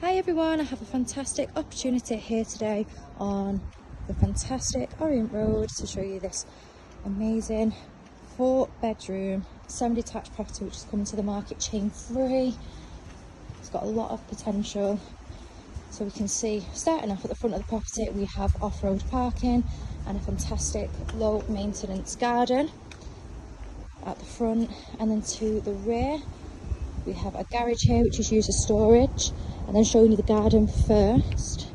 Hi everyone, I have a fantastic opportunity here today on the fantastic Orient Road to show you this amazing 4-bedroom semi-detached property which is coming to the market chain free. It's got a lot of potential. So we can see, starting off at the front of the property, we have off-road parking and a fantastic low maintenance garden at the front, and then to the rear we have a garage here which is used as storage. And then showing you the garden first,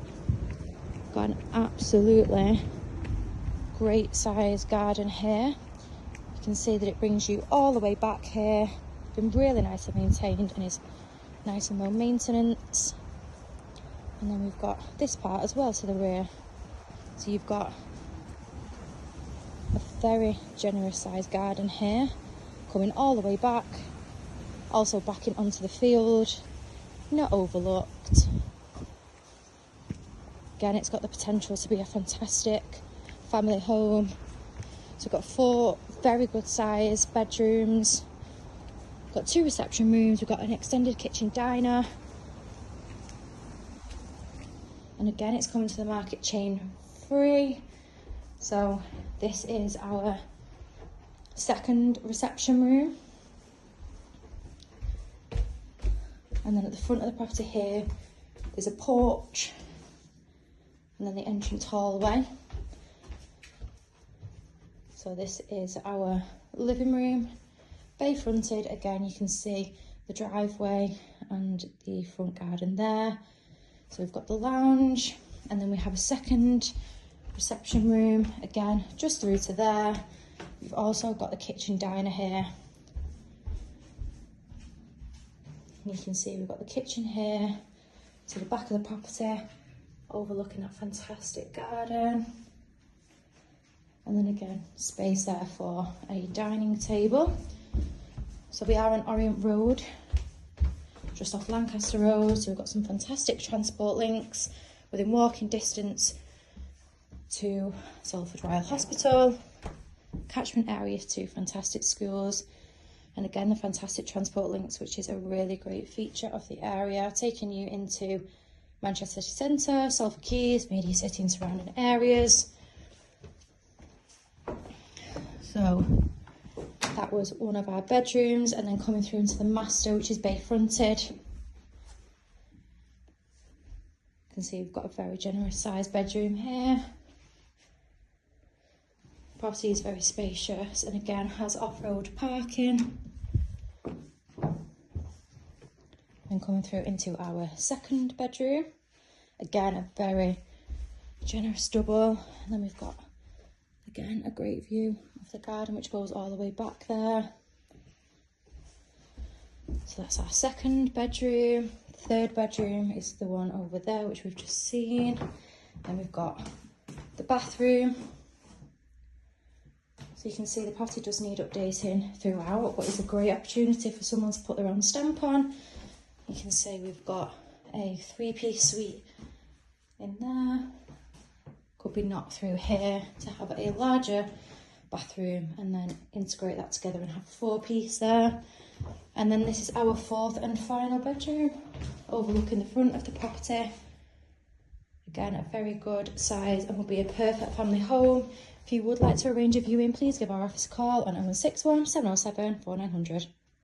got an absolutely great size garden here. You can see that it brings you all the way back here, been really nicely maintained and is nice and low maintenance. And then we've got this part as well to the rear, so you've got a very generous sized garden here coming all the way back, also backing onto the field, not overlooked. Again, it's got the potential to be a fantastic family home. So we've got 4 very good size bedrooms, got 2 reception rooms, we've got an extended kitchen diner, and again it's coming to the market chain free. So this is our second reception room. And then at the front of the property here is a porch, and then the entrance hallway. So this is our living room, bay fronted. Again, you can see the driveway and the front garden there. So we've got the lounge, and then we have a second reception room, again just through to there. We've also got the kitchen diner here. You can see we've got the kitchen here to the back of the property, overlooking that fantastic garden. And then again, space there for a dining table. So we are on Orient Road, just off Lancaster Road. So we've got some fantastic transport links within walking distance to Salford Royal Hospital, catchment areas to fantastic schools. And again, the fantastic transport links, which is a really great feature of the area, taking you into Manchester City Centre, Salford Quays, Media City and surrounding areas. So that was one of our bedrooms, and then coming through into the master, which is bay fronted. You can see we've got a very generous sized bedroom here. Property is very spacious and again has off-road parking. And coming through into our second bedroom, again a very generous double, and then we've got again a great view of the garden which goes all the way back there. So that's our second bedroom. Third bedroom is the one over there which we've just seen. Then we've got the bathroom. So you can see the property does need updating throughout, but it's a great opportunity for someone to put their own stamp on. You can see we've got a 3-piece suite in there. Could be knocked through here to have a larger bathroom and then integrate that together and have a 4-piece there. And then this is our 4th and final bedroom, overlooking the front of the property. Again, a very good size and will be a perfect family home. If you would like to arrange a viewing, please give our office a call on 061 707 4900.